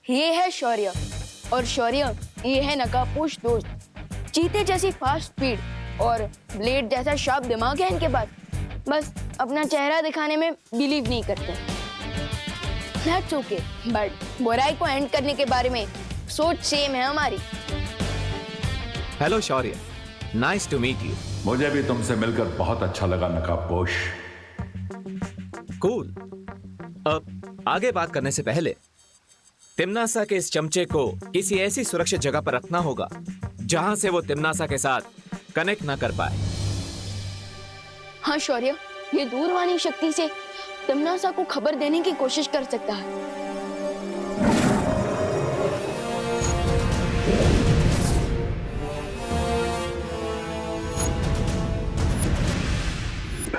ये है शौर्य, और शौर्य ये है नकाबपोश दोस्त। चीते जैसी फास्ट स्पीड और ब्लेड जैसा शार्प दिमाग है इनके पास, बस अपना चेहरा दिखाने में बिलीव नहीं करते। That's okay, बट बुराई को एंड करने के बारे में सोच सेम है हमारी। Hello Shaurya, nice to meet you. मुझे भी तुमसे मिलकर बहुत अच्छा लगा नकाबपोश। कूल। अब आगे बात करने से पहले तिम्नासा के इस चमचे को किसी ऐसी सुरक्षित जगह पर रखना होगा जहां से वो तिम्नासा के साथ कनेक्ट ना कर पाए। हाँ शौर्य, ये दूरवाणी शक्ति से तिम्नासा को खबर देने की कोशिश कर सकता है।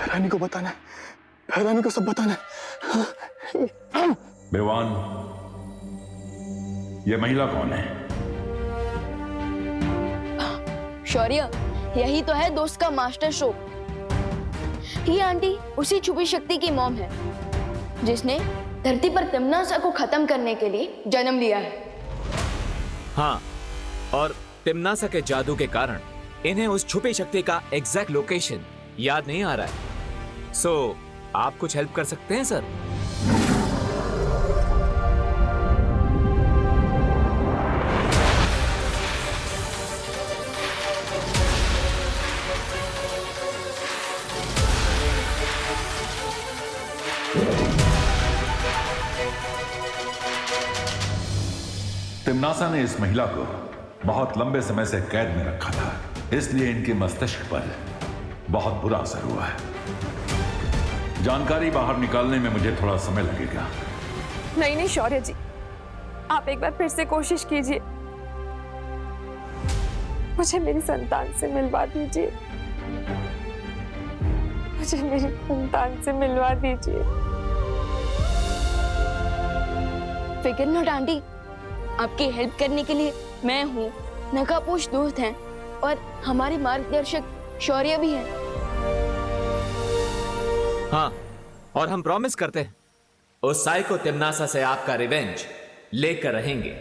रानी को बताना है, रानी को सब बताना है। बेवान, ये महिला कौन है? शौर्य, यही तो है दोस्त का मास्टर स्ट्रोक। ये आंटी उसी छुपी शक्ति की मॉम है जिसने धरती पर तिम्नासा को खत्म करने के लिए जन्म लिया है। हाँ, और तिम्नासा के जादू के कारण इन्हें उस छुपी शक्ति का एग्जैक्ट लोकेशन याद नहीं आ रहा है। सो आप कुछ हेल्प कर सकते हैं सर? तिम्नासा ने इस महिला को बहुत लंबे समय से कैद में रखा था, इसलिए इनके मस्तिष्क पर बहुत बुरा असर हुआ है। जानकारी बाहर निकालने में मुझे थोड़ा समय लगेगा। नहीं शौर्य जी, आप एक बार फिर से कोशिश कीजिए। मुझे मेरी संतान से मिलवा दीजिए। मुझे मेरी संतान से मिलवा दीजिए। फिक्र नॉट आंटी, आपकी हेल्प करने के लिए मैं हूँ, नकाबपोश दोस्त हैं और हमारे मार्गदर्शक शौर्य भी हैं। हाँ, और हम प्रॉमिस करते हैं उस साइको तिम्नासा से आपका रिवेंज लेकर रहेंगे।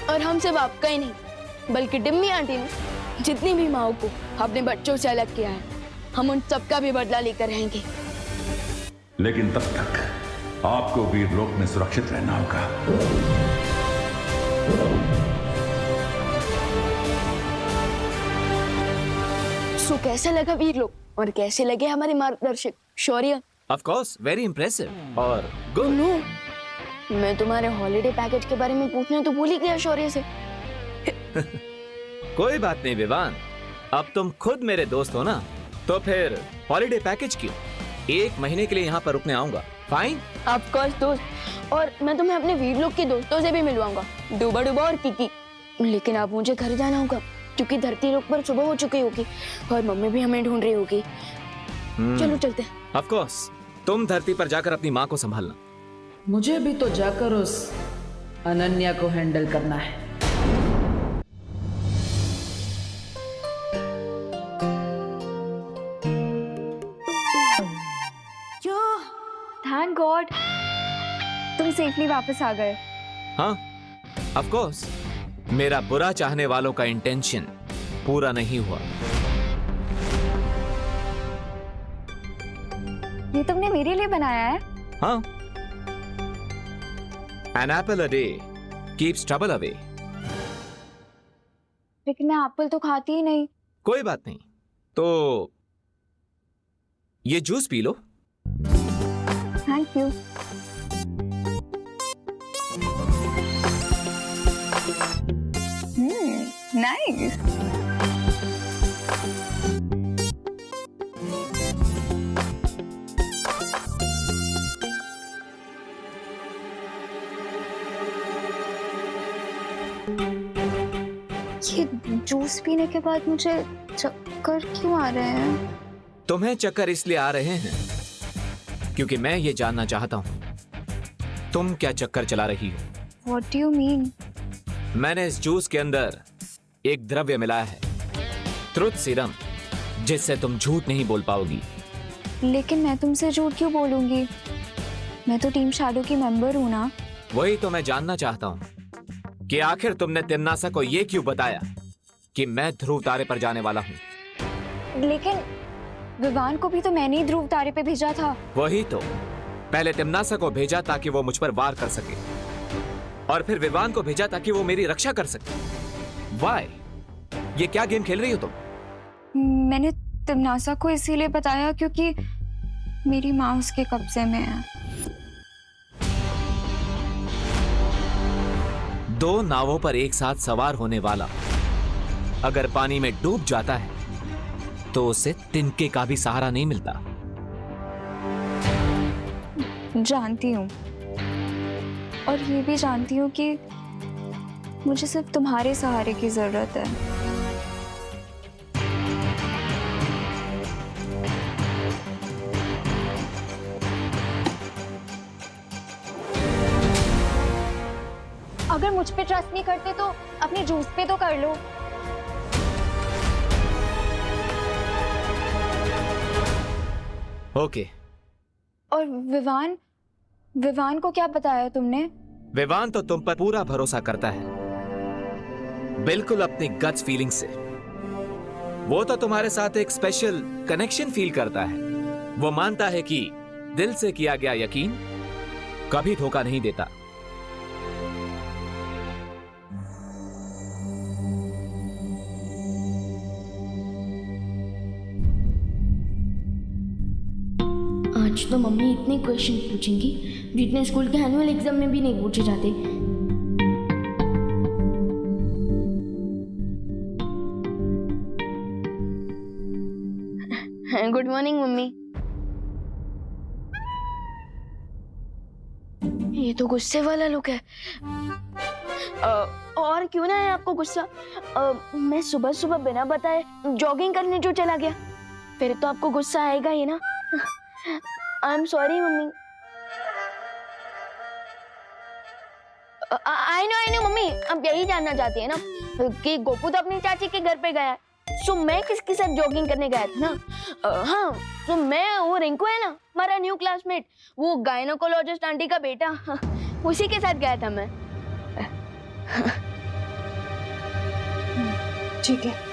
और हम सिर्फ आपका ही नहीं, बल्कि डिम्मी आंटी ने जितनी भी माओ को अपने बच्चों से अलग किया है, हम उन सबका भी बदला लेकर रहेंगे। लेकिन तब तक आपको वीरलोक में सुरक्षित रहना होगा। सो कैसा लगा वीरलोक, और कैसे लगे हमारे मार्गदर्शक शौर्य? ऑफ कोर्स, वेरी इंप्रेसिव और गुड। नो, मैं तुम्हारे हॉलिडे पैकेज के बारे में पूछना तो भूल ही गया शौर्य से। कोई बात नहीं विवान, अब तुम खुद मेरे दोस्त हो ना, तो फिर हॉलिडे पैकेज क्यों? 1 महीने के लिए यहाँ पर रुकने आऊंगा। फाइन? ऑफ कोर्स दोस्त, और मैं तुम्हें अपने वीरलोक के दोस्तों से भी मिलवाऊंगा, डूबा डूबा और किकी। लेकिन अब मुझे घर जाना होगा क्योंकि धरती लोक पर सुबह हो चुकी होगी और मम्मी भी हमें ढूंढ रही होगी। चलो चलते हैं। ऑफ कोर्स, तुम धरती पर जाकर अपनी माँ को संभालना। मुझे भी तो जाकर उस अनन्या को हैंडल करना है। थैंक गॉड, तुम सेफली वापस आ गए। हाँ, ऑफ कोर्स, मेरा बुरा चाहने वालों का इंटेंशन पूरा नहीं हुआ। ये तुमने मेरे लिए बनाया है? हाँ, an apple a day keeps trouble away. लेकिन मैं एप्पल तो खाती ही नहीं। कोई बात नहीं, तो ये juice P low. Thank you. Nice. ये जूस पीने के बाद मुझे चक्कर क्यों आ रहे हैं? तुम्हें चक्कर इसलिए आ रहे हैं क्योंकि मैं ये जानना चाहता हूं तुम क्या चक्कर चला रही हो। What do you mean? मैंने इस जूस के अंदर एक द्रव्य मिलाया है, ट्रुथ सीरम, जिससे तुम झूठ नहीं बोल पाओगी। लेकिन मैं तुमसे झूठ क्यों बोलूंगी? मैं तो टीम शैडो की मेंबर हूँ ना। वही तो मैं जानना चाहता हूँ कि आखिर तुमने तिम्नासा को ये क्यों बताया कि मैं ध्रुव तारे पर जाने वाला हूँ। लेकिन विवान को भी तो मैंने ही ध्रुव तारे पे भेजा था। वही तो, पहले तिम्नासा को भेजा ताकि वो मुझ पर वार कर सके, और फिर विवान को भेजा ताकि वो मेरी रक्षा कर सके। वाई? ये क्या गेम खेल रही हो तुम? मैंने तिम्नासा को इसीलिए बताया क्योंकि मेरी माँ उसके कब्जे में है। दो नावों पर एक साथ सवार होने वाला अगर पानी में डूब जाता है तो उसे तिनके का भी सहारा नहीं मिलता। जानती हूँ, और ये भी जानती हूँ कि मुझे सिर्फ तुम्हारे सहारे की जरूरत है। अगर मुझ पे ट्रस्ट नहीं करते तो अपने जूस पे तो कर लो। ओके। और विवान को क्या बताया तुमने? विवान तो तुम पर पूरा भरोसा करता है, बिल्कुल अपनी गट्स फीलिंग से। वो तो तुम्हारे साथ एक स्पेशल कनेक्शन फील करता है। वो मानता है कि दिल से किया गया यकीन कभी धोखा नहीं देता। आज तो मम्मी इतने क्वेश्चन पूछेंगी जितने स्कूल के एनुअल एग्जाम में भी नहीं पूछे जाते। Good morning mummy. ये तो गुस्से वाला लुक है। और क्यों ना है आपको गुस्सा? मैं सुबह सुबह बिना बताए जॉगिंग करने जो चला गया, फिर तो आपको गुस्सा आएगा ही ना। आई am sorry mummy. I know mummy, अब यही जानना चाहती है ना कि गोपू तो अपनी चाची के घर पे गया है, सो मैं किसके साथ जॉगिंग करने गया था ना। हाँ, तो मैं, वो रिंकू है ना हमारा न्यू क्लासमेट, वो गायनोकोलॉजिस्ट आंटी का बेटा, उसी के साथ गया था मैं। ठीक है।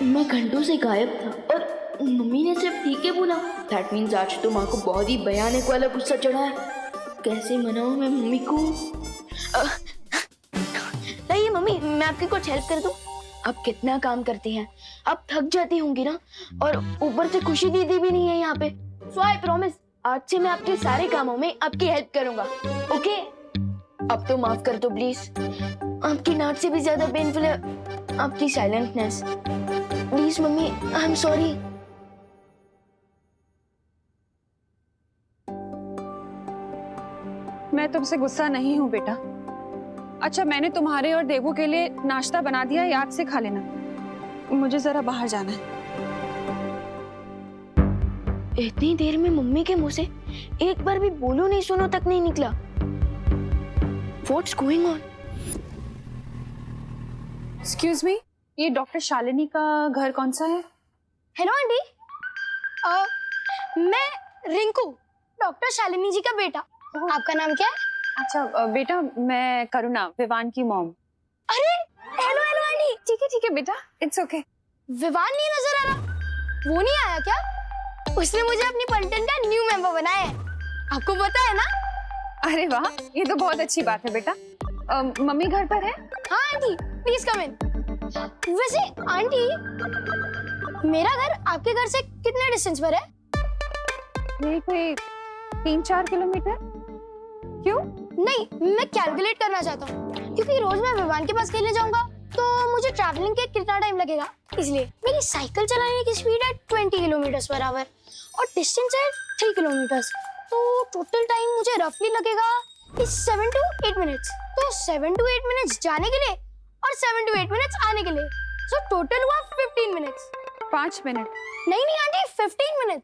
मैं घंटों से गायब था और मम्मी ने सिर्फ ठीक है बोला। दैट मीन्स आज तो माँ को बहुत ही भयानक वाला गुस्सा चढ़ा है। कैसे मनाऊं मैं मम्मी को? नहीं मम्मी, मैं आपकी कुछ हेल्प कर दूं? आप कितना काम करती हैं, आप थक जाती होंगी ना, और ऊपर से खुशी दीदी भी नहीं है यहाँ पे। सो आई प्रॉमिस, आज से मैं आपके सारे कामों में आपकी हेल्प करूंगा। ओके? अब तो माफ कर दो प्लीज। आपकी डांट से भी ज्यादा पेनफुल है आपकी silentness. Please mummy, I am sorry. मैं तुमसे गुस्सा नहीं हूँ बेटा। अच्छा, मैंने तुम्हारे और देवू के लिए नाश्ता बना दिया, याद से खा लेना। मुझे जरा बाहर जाना है। इतनी देर में मम्मी के मुंह से एक बार भी बोलो नहीं सुनो तक नहीं निकला। What's going on? Excuse me, ये डॉक्टर शालिनी का घर कौन सा है? हेलो आंटी, मैं रिंकू, डॉक्टर शालिनी जी का बेटा। आपका नाम क्या है? अच्छा बेटा, मैं करुणा, विवान की मॉम। अरे हेलो हेलो आंटी। ठीक है बेटा, इट्स ओके। विवान नहीं नजर आ रहा? वो नहीं आया क्या? उसने मुझे अपनी पलटन का न्यू मेंबर बनाया है, आपको पता है ना? अरे वाह, ये तो बहुत अच्छी बात है बेटा। मम्मी घर पर है? हाँ आंटी, प्लीज कम इन। वैसे आंटी, मेरा घर आपके घर से कितने डिस्टेंस पर है? यही कोई 3-4 किलोमीटर। क्यों? नहीं, मैं कैलकुलेट करना चाहता हूँ, क्योंकि रोज मैं विवान के पास खेलने जाऊंगा तो मुझे ट्रैवलिंग के कितना टाइम लगेगा, इसलिए मेरी साइकिल चलाने की स्पीड है 20 किलोमीटर पर आवर और डिस्टेंस है 3 किलोमीटर, तो टोटल टाइम मुझे रफली लगेगा 7 to 8 मिनट्स। तो 7 to 8 मिनट्स जाने के लिए और 7 to 8 मिनट्स आने के लिए, सो टोटल हुआ 15 मिनट्स। 5 मिनट? नहीं आंटी, 15 मिनट।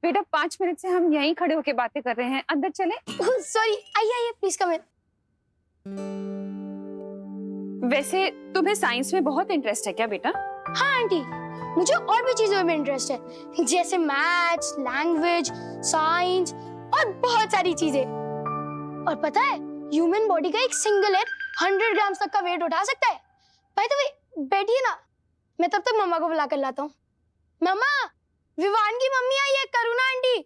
बेटा 5 मिनट से हम यहीं खड़े होके बातें कर रहे हैं, अंदर चले? सॉरी, आइए प्लीज कम इन। वैसे तुम्हें साइंस में बहुत इंटरेस्ट है क्या बेटा? हाँ आंटी, मुझे और भी चीजों में इंटरेस्ट है, जैसे मैथ्स, लैंग्वेज, साइंस और बहुत सारी चीजें। और पता है, ह्यूमन बॉडी का एक सिंगल एग 100 ग्राम तक का वेट उठा सकता है। बाय द वे, बैठिए ना, मैं तब तक मम्मा को बुला कर लाता हूँ। मम्मा, विवान की मम्मी आई है, करुणा आंटी।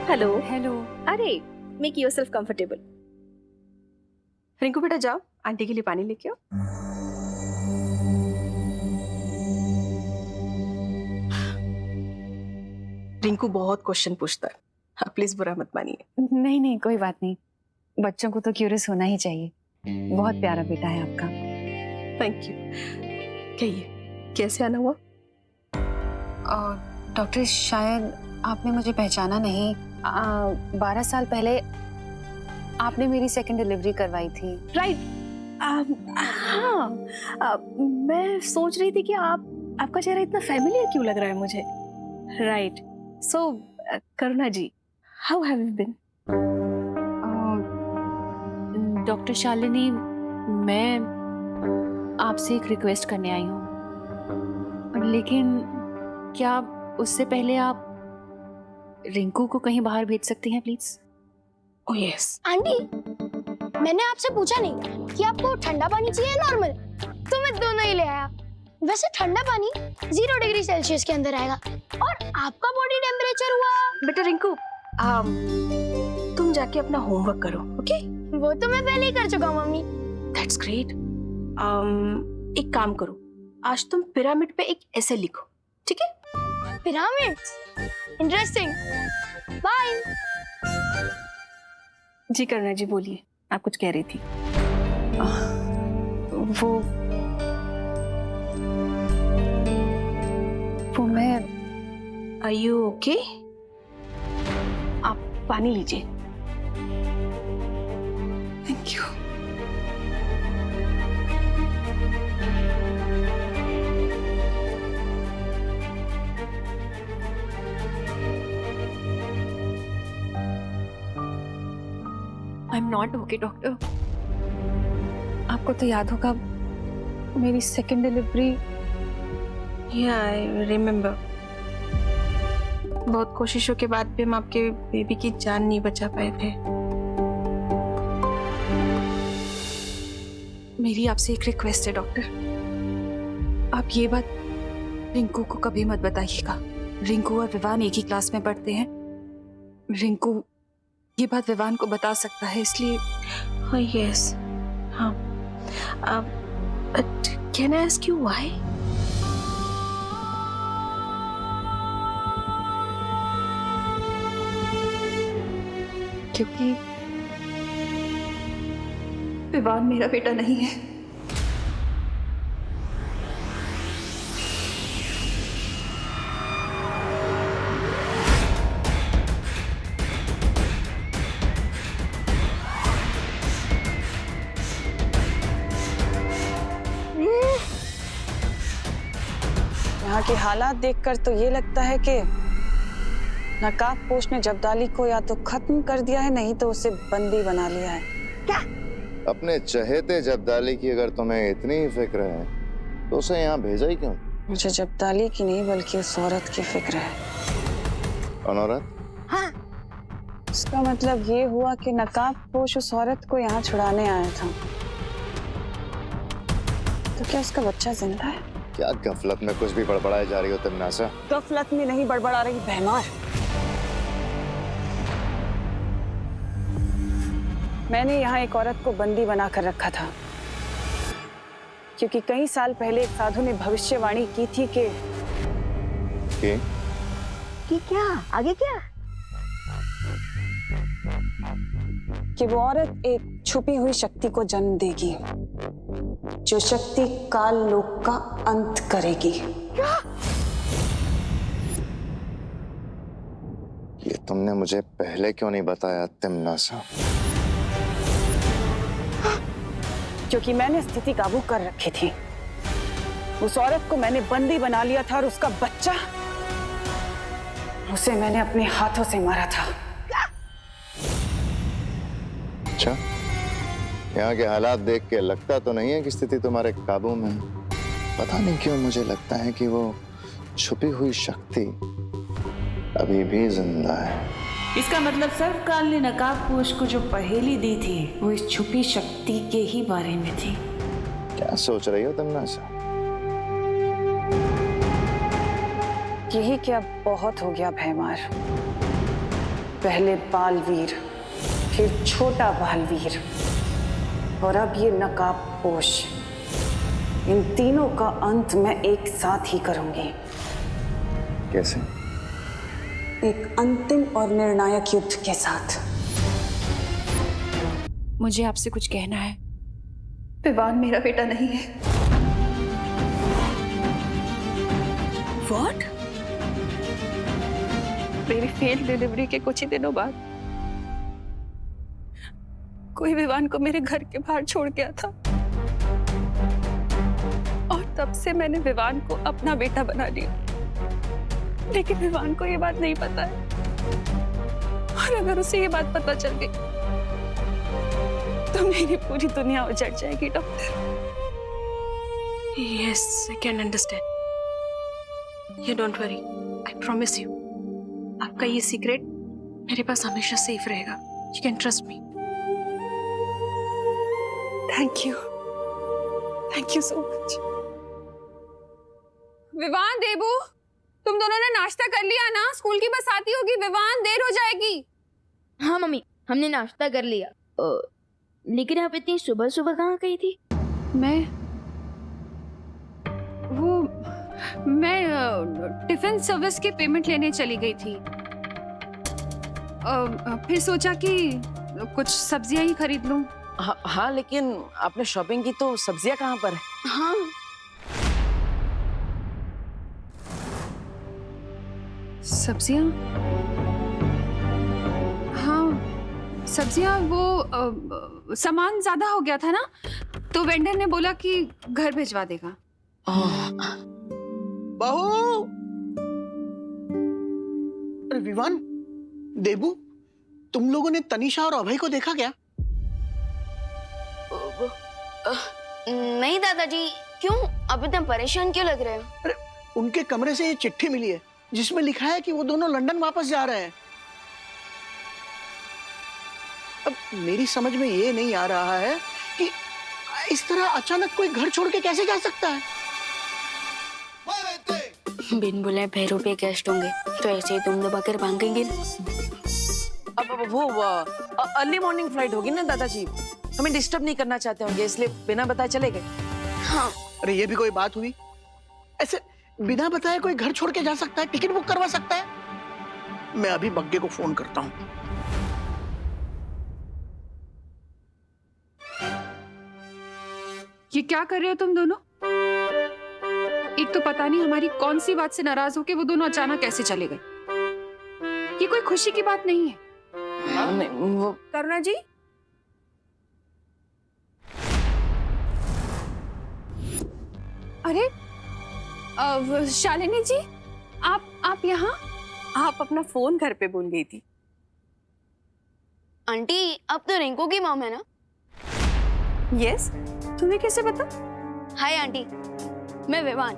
Hello hello. अरे मेक योरसेल्फ कंफर्टेबल। रिंकू बेटा जाओ, आंटी के लिए पानी लेके आओ। रिंकू बहुत क्वेश्चन पूछता है, आप प्लीज बुरा मत मानिए। नहीं नहीं, कोई बात नहीं, बच्चों को तो क्यूरियस होना ही चाहिए। बहुत प्यारा बेटा है आपका। Thank you. कहिए, कैसे आना हुआ? डॉक्टर, शायद आपने मुझे पहचाना नहीं। 12 साल पहले आपने मेरी सेकंड डिलीवरी करवाई थी। राइट। हाँ, मैं सोच रही थी कि आपका चेहरा इतना फैमिलियर क्यों लग रहा है मुझे। Right. So Karuna ji, how have you been? Doctor Shalini, मैं आपसे एक रिक्वेस्ट करने आई हूँ, लेकिन क्या उससे पहले आप रिंकू को कहीं बाहर भेज सकती हैं प्लीज? Oh yes. आंटी, मैंने आपसे पूछा नहीं कि आपको ठंडा पानी चाहिए नॉर्मल, तो मैं दोनों ही ले आया। वैसे ठंडा पानी 0 डिग्री सेल्सियस के अंदर आएगा और आपका बॉडी टेम्परेचर हुआ। बेटा रिंकू, तुम जाके अपना होमवर्क करो, ओके? वो तो मैं पहले ही कर चुका हूँ मम्मी। That's great. एक काम करो, आज तुम पिरामिड पे एक ऐसे लिखो, ठीक है? Pyramids, interesting. बाय। जी करुणा जी, बोलिए, आप कुछ कह रही थी। वो मैं आर यू ओके? आप पानी लीजिए। Thank you. I am not okay doctor. आपको तो याद होगा मेरी सेकंड डिलीवरी। या आई रिमेम्बर। बहुत कोशिशों के बाद भी हम आपके बेबी की जान नहीं बचा पाए थे। मेरी आपसे एक रिक्वेस्ट है डॉक्टर, आप ये बात रिंकू को कभी मत बताइएगा। रिंकू और विवान एक ही क्लास में पढ़ते हैं। रिंकू ये बात विवान को बता सकता है, इसलिए। हाँ यस, हाँ। Can I ask you why? क्योंकि विवान मेरा बेटा नहीं है। यहाँ की हालात देखकर तो ये लगता है कि नकाबपोश ने जब्दाली को या तो खत्म कर दिया है, नहीं तो उसे बंदी बना लिया है। क्या? अपने चहेते जब्दाली की अगर तुम्हें इतनी ही फिक्र है तो उसे यहाँ भेजा ही क्यों? मुझे जब्दाली की नहीं बल्कि उस औरत की फिक्र है। कौन औरत? हाँ, उसका मतलब ये हुआ कि नकाबपोश उस औरत को यहाँ छुड़ाने आया था। तो क्या उसका बच्चा जिंदा है? क्या गफलत में कुछ भी बड़बड़ाए जा रही हो तुम नासा? गफलत में नहीं बड़बड़ा रही बहमार। मैंने यहाँ एक औरत को बंदी बनाकर रखा था क्योंकि कई साल पहले एक साधु ने भविष्यवाणी की थी कि क्या आगे क्या? कि वो औरत एक छुपी हुई शक्ति को जन्म देगी जो शक्ति काल लोक का अंत करेगी। ये तुमने मुझे पहले क्यों नहीं बताया तिमनासा? क्योंकि मैंने स्थिति काबू कर रखी थी। उस औरत को मैंने बंदी बना लिया था और उसका बच्चा उसे मैंने अपने हाथों से मारा था। अच्छा, यहाँ के हालात देख के लगता तो नहीं है कि स्थिति तुम्हारे काबू में है। पता नहीं क्यों मुझे लगता है कि वो छुपी हुई शक्ति अभी भी जिंदा है। इसका मतलब सर्वकाल ने नकाबपोश को जो पहेली दी थी वो इस छुपी शक्ति के ही बारे में थी। क्या सोच रही हो तमन्ना? यही क्या बहुत हो गया भैमार। पहले बालवीर, फिर छोटा बालवीर, और अब ये नकाबपोश। इन तीनों का अंत मैं एक साथ ही करूंगी। कैसे? एक अंतिम और निर्णायक युद्ध के साथ। मुझे आपसे कुछ कहना है। विवान मेरा बेटा नहीं है। What? मेरी फेल डिलीवरी के कुछ ही दिनों बाद कोई विवान को मेरे घर के बाहर छोड़ गया था, और तब से मैंने विवान को अपना बेटा बना लिया। लेकिन विवान को ये बात नहीं पता है, और अगर उसे ये बात पता चल गई तो मेरी पूरी दुनिया उजड़ जाएगी doctor. Yes, I can understand. You don't worry. I promise you. आपका ये सीक्रेट मेरे पास हमेशा सेफ रहेगा। You can trust me. Thank you. Thank you so much. Vivaan, देबू, तुम दोनों ने नाश्ता कर लिया ना? स्कूल की बस आती होगी। विवान, देर हो जाएगी। हाँ मम्मी, हमने नाश्ता कर लिया। लेकिन आप इतनी सुबह सुबह कहाँ गई थी? मैं टिफिन सर्विस की पेमेंट लेने चली गई थी। फिर सोचा कि कुछ सब्जियां ही खरीद लूं। हाँ, लेकिन आपने शॉपिंग की तो सब्जियां कहाँ पर है? हाँ, सब्जियां? हाँ, सब्जियां। वो सामान ज्यादा हो गया था ना, तो वेंडर ने बोला कि घर भिजवा देगा। बहू! अरे विवान, देबू, तुम लोगों ने तनीषा और अभय को देखा क्या? नहीं दादाजी, क्यों? आप इतना परेशान क्यों लग रहे हो? अरे उनके कमरे से ये चिट्ठी मिली है जिसमें लिखा है कि वो दोनों लंदन वापस जा रहे हैं। अब मेरी समझ में ये नहीं आ रहा है कि इस तरह अचानक कोई घर छोड़ के कैसे जा सकता है। बिन बुलाए भैरव पे गेस्ट होंगे तो ऐसे ही तुम दबा कर भागेंगे। अब वो अर्ली मॉर्निंग फ्लाइट होगी ना दादाजी, हमें डिस्टर्ब नहीं करना चाहते होंगे, इसलिए बिना बताए चले गए। हाँ। अरे ये भी कोई बात हुई? ऐसे बिना बताए कोई घर छोड़ के जा सकता है? टिकट बुक करवा सकता है? मैं अभी बग्गे को फोन करता हूँ। ये क्या कर रहे हो तुम दोनों? एक तो पता नहीं हमारी कौन सी बात से नाराज होके वो दोनों अचानक कैसे चले गए। ये कोई खुशी की बात नहीं है। वो करुणा जी, अरे शालिनी जी, आप यहाँ? आप अपना फोन घर पे भूल गई थी। आंटी, अब तो रिंकू की मॉम है ना? यस, तुम्हें कैसे पता? हाय आंटी, मैं विवान।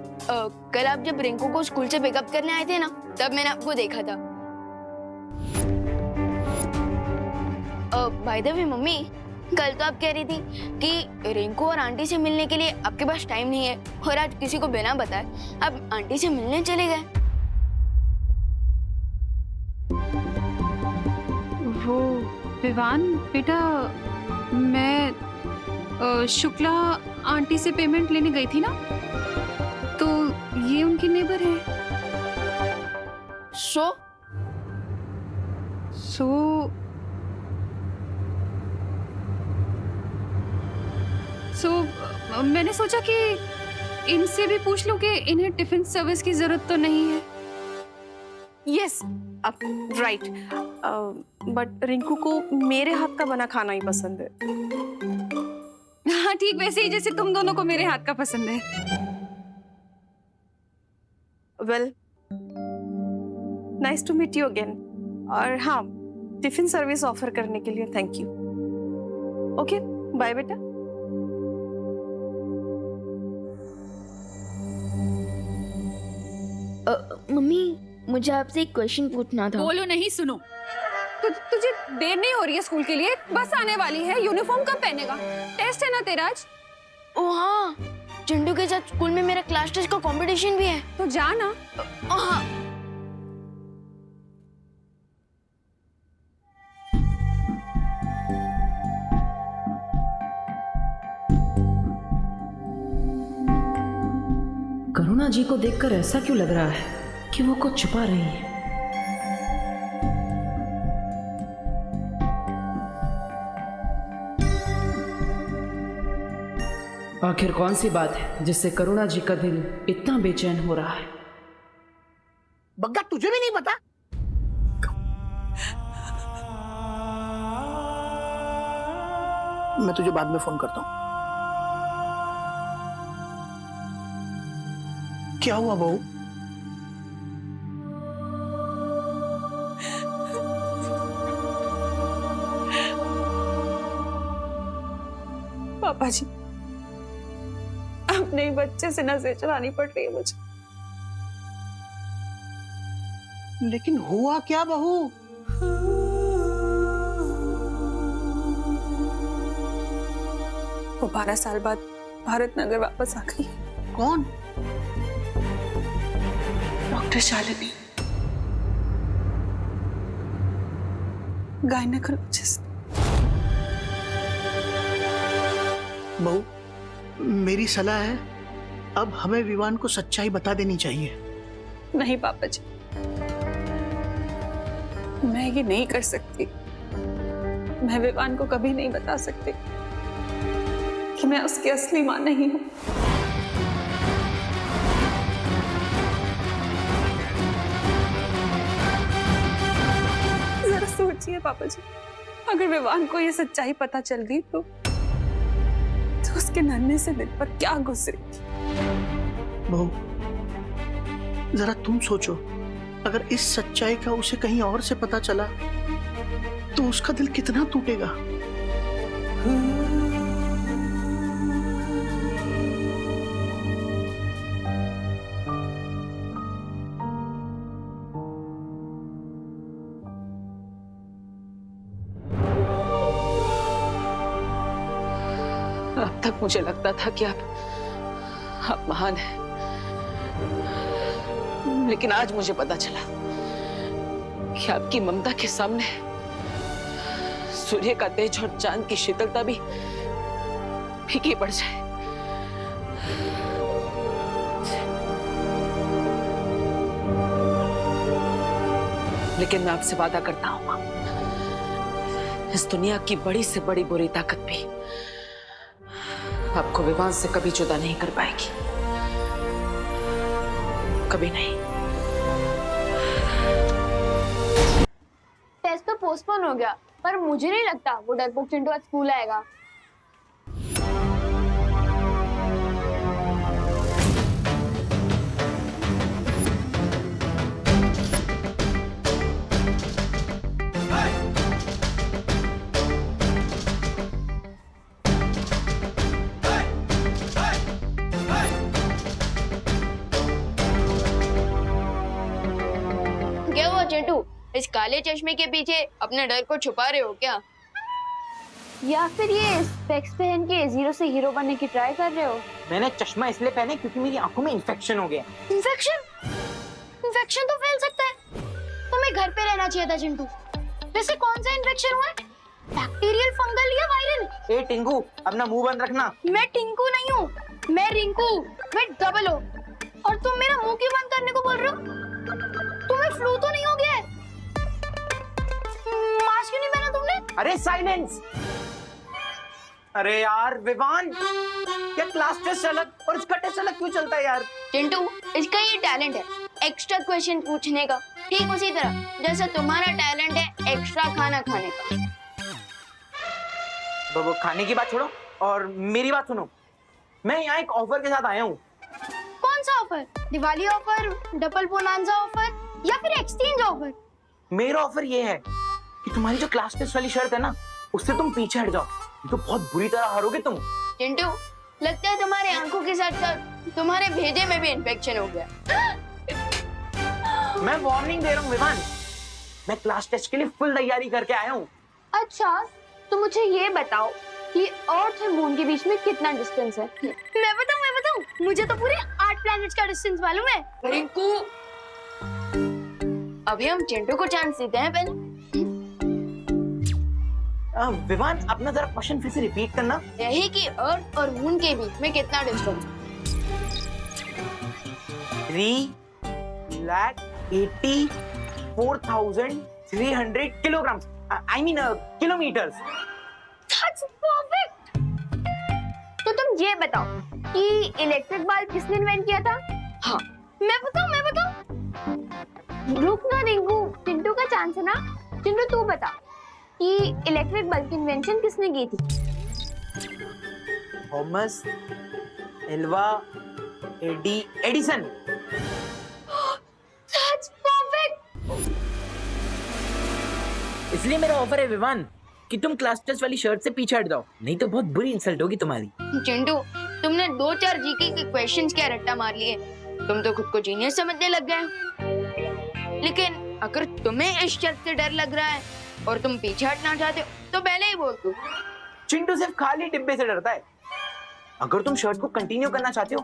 कल आप जब रिंकू को स्कूल से पिकअप करने आए थे ना, तब मैंने आपको देखा था। बाय द वे मम्मी, कल तो आप कह रही थी कि रिंकू और आंटी से मिलने के लिए आपके पास टाइम नहीं है, और आज किसी को बिना बताए आप आंटी से मिलने चले गए। वो विवान बेटा, मैं शुक्ला आंटी से पेमेंट लेने गई थी ना, तो ये उनकी नेबर है। सो मैंने सोचा कि इनसे भी पूछ लूं कि इन्हें टिफिन सर्विस की जरूरत तो नहीं है। यस, राइट, बट रिंकू को मेरे हाथ का बना खाना ही पसंद है। हाँ, ठीक वैसे ही जैसे तुम दोनों को मेरे हाथ का पसंद है। Well, nice to meet you again. और हाँ, टिफिन सर्विस ऑफर करने के लिए थैंक यू। ओके, बाय बेटा। मम्मी, मुझे आपसे एक क्वेश्चन पूछना था। बोलो नहीं, सुनो। तुझे देर नहीं हो रही है स्कूल के लिए? बस आने वाली है। यूनिफॉर्म कब पहनेगा? टेस्ट है ना तेरा आज। ओ हाँ, चिंटू के साथ स्कूल में मेरा क्लास टेस्ट का कंपटीशन भी है। तो जा ना। हाँ। करुणा जी को देखकर ऐसा क्यों लग रहा है कि वो कुछ छुपा रही है? आखिर कौन सी बात है जिससे करुणा जी का दिल इतना बेचैन हो रहा है? बग्गा, तुझे भी नहीं पता? मैं तुझे बाद में फोन करता हूं। क्या हुआ बहू? पापा जी, अपने बच्चे से नजर चलानी पड़ रही है मुझे। लेकिन हुआ क्या बहू? वो 12 साल बाद भारत नगर वापस आ गई। कौन? Doctor Shalini, gynaecologist. बहू, मेरी सलाह है, अब हमें विवान को सच्चाई बता देनी चाहिए। नहीं पापा जी, मैं ये नहीं कर सकती। मैं विवान को कभी नहीं बता सकती कि मैं उसकी असली मां नहीं हूं। जरा सोचिए पापा जी, अगर विवान को ये सच्चाई पता चल गई तो उसके नन्हे से दिल पर क्या गुजरेगी। बहू, जरा तुम सोचो, अगर इस सच्चाई का उसे कहीं और से पता चला तो उसका दिल कितना टूटेगा। अब तक मुझे लगता था कि आप महान हैं, लेकिन आज मुझे पता चला कि आपकी ममता के सामने सूर्य का तेज और चांद की शीतलता भी फीकी पड़ जाए। लेकिन मैं आपसे वादा करता हूं, इस दुनिया की बड़ी से बड़ी बुरी ताकत भी आपको विवान से कभी जुदा नहीं कर पाएगी, कभी नहीं। टेस्ट तो पोस्टपोन हो गया, पर मुझे नहीं लगता वो डरपोक चिंटू आज स्कूल आएगा। क्या हुआ चिंटू, इस काले चश्मे के पीछे अपने डर को छुपा रहे हो क्या? या फिर ये स्पेक्स पहन के जीरो से हीरो बनने की ट्राई कर रहे हो? मैंने चश्मा इसलिए पहने क्योंकि मेरी आंखों में इन्फेक्शन हो गया। इन्फेक्शन? इन्फेक्शन तो फैल सकता है। तुम्हें घर पे रहना चाहिए था चिंटू। वैसे कौन सा इन्फेक्शन हुआ है? बैक्टीरियल, फंगल या वायरल? ए टिंकू, अपना मुंह बंद रखना। मैं टिंकू नहीं हूँ, मैं रिंकू, मैं डबल ओ। और तुम मेरा मुंह क्यों बंद करने को बोल रहे हो? तुम्हें फ्लू तो नहीं हो गया है? मास्क क्यों नहीं पहना तुमने? अरे साइलेंस! अरे यार विवान, क्या क्लास टेस्ट अलग और इसका टेस्ट अलग क्यों चलता है यार? चिंटू, इसका ये टैलेंट है एक्स्ट्रा क्वेश्चन पूछने का, ठीक उसी तरह जैसा तुम्हारा टैलेंट है एक्स्ट्रा खाना खाने का। वो खाने की बात छोड़ो और मेरी बात सुनो। मैं यहाँ एक ऑफर के साथ आया हूँ। कौन सा offer? Diwali offer, double bonanza offer या फिर एक्सचेंज ऑफर? मेरा ऑफर ये है कि तुम्हारी जो क्लास टेस्ट वाली शर्त है ना, उससे तुम पीछे हट जाओ, नहीं तो बहुत बुरी तरह हारोगे तुम। चिंटू, लगता है तुम्हारे आंखों के साथ साथ तुम्हारे भेजे में भी इन्फेक्शन हो गया। मैं वार्निंग दे रहा हूँ विवान, मैं क्लास टेस्ट के लिए फुल तैयारी करके आया हूँ। अच्छा, तो मुझे ये बताओ कि अर्थ और मून के बीच में कितना डिस्टेंस है? मैं बताऊं, मुझे तो पूरे 8 प्लैनेट्स का डिस्टेंस मालूम है। रिंकू, अभी हम चिंटू को चांस देते हैं पहले। विवान, अपना जरा क्वेश्चन फिर से रिपीट करना। यही कि अर्थ और मून के बीच में कितना distance? 3,84,300 kilogram, I mean kilometres. That's perfect. तो तुम ये बताओ कि इलेक्ट्रिक बल्ब किसने इन्वेंट किया था? हाँ, मैं बताऊं? रुक ना रिंकू, चिंटू का चांस है ना। चिंटू तू बता कि इलेक्ट्रिक बल्ब की इन्वेंशन किसने की थी? Thomas Alva Edison. That's perfect. इसलिए मेरा ऑफर है विवान कि तुम क्लास टेस्ट वाली शर्ट से पीछे हट जाओ, नहीं तो बहुत बुरी इंसल्ट होगी तुम्हारी। चिंटू, तुमने 2-4 जीके के क्वेश्चंस क्या रट्टा मार लिए, तुम तो खुद को जीनियस समझने लग गए। लेकिन अगर तुम्हें इस शर्त से डर लग रहा है और तुम पीछे हटना चाहते हो तो पहले ही बोल दो। चिंटू सिर्फ खाली डिब्बे से डरता है। अगर तुम शर्ट को कंटिन्यू करना चाहते हो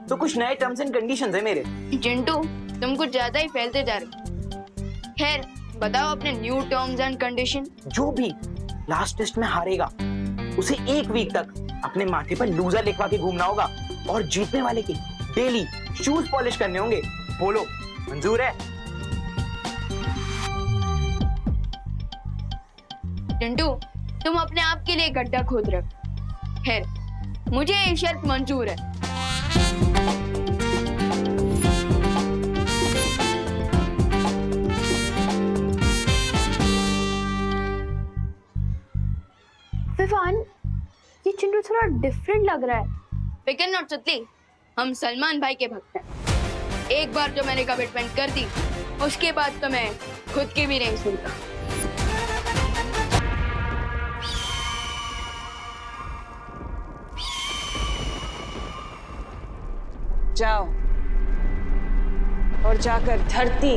तो कुछ नए टर्म्स एंड कंडीशंस है मेरे। चिंटू, तुम कुछ ज्यादा ही फैलते जा रहे। खैर, बताओ अपने न्यू टर्म्स एंड कंडीशन। जो भी लास्ट टेस्ट में हारेगा उसे 1 वीक तक अपने माथे पर लूजर लिखवा के घूमना होगा और जीतने वाले के डेली शूज पॉलिश करने होंगे। बोलो, मंजूर है? चिंटू, तुम अपने आप के लिए गड्ढा खोद रहे हो। खैर, मुझे ये शर्त मंजूर है। विवान, ये चिंटू थोड़ा डिफरेंट लग रहा है। फिकर नॉट सुतली, हम सलमान भाई के भक्त हैं। एक बार जो मैंने कमिटमेंट कर दी, उसके बाद तो मैं खुद की भी नहीं सुनता। जाओ और जाकर धरती,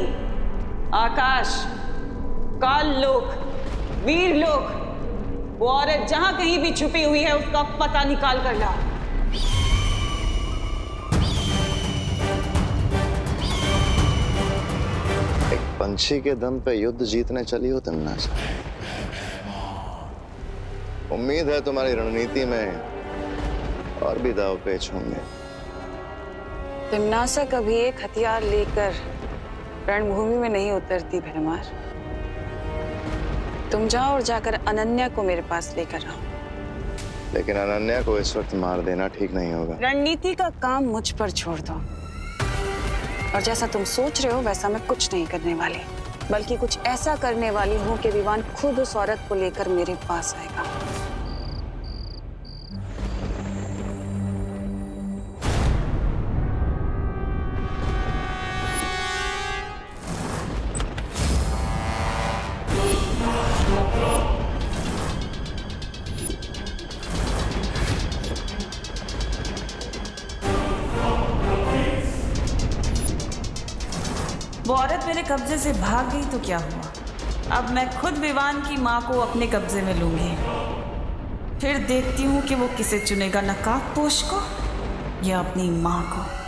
आकाश, काल लोक, वीर लोक, वो औरत जहां कहीं भी छुपी हुई है उसका पता निकाल कर ला। एक पंछी के दम पे युद्ध जीतने चली हो तिम्नासा। उम्मीद है तुम्हारी रणनीति में और भी दाव पेच होंगे। तिम्नासा कभी एक हथियार लेकर रणभूमि में नहीं उतरती भरमार। तुम जाओ और जाकर अनन्या को मेरे पास लेकर आओ। लेकिन अनन्या को इस वक्त मार देना ठीक नहीं होगा। रणनीति का काम मुझ पर छोड़ दो। और जैसा तुम सोच रहे हो वैसा मैं कुछ नहीं करने वाली, बल्कि कुछ ऐसा करने वाली हूँ कि विवान खुद उस औरत को लेकर मेरे पास आएगा। वो औरत मेरे कब्जे से भाग गई तो क्या हुआ? अब मैं खुद विवान की माँ को अपने कब्जे में लूंगी। फिर देखती हूँ कि वो किसे चुनेगा, नकाबपोश को या अपनी माँ को।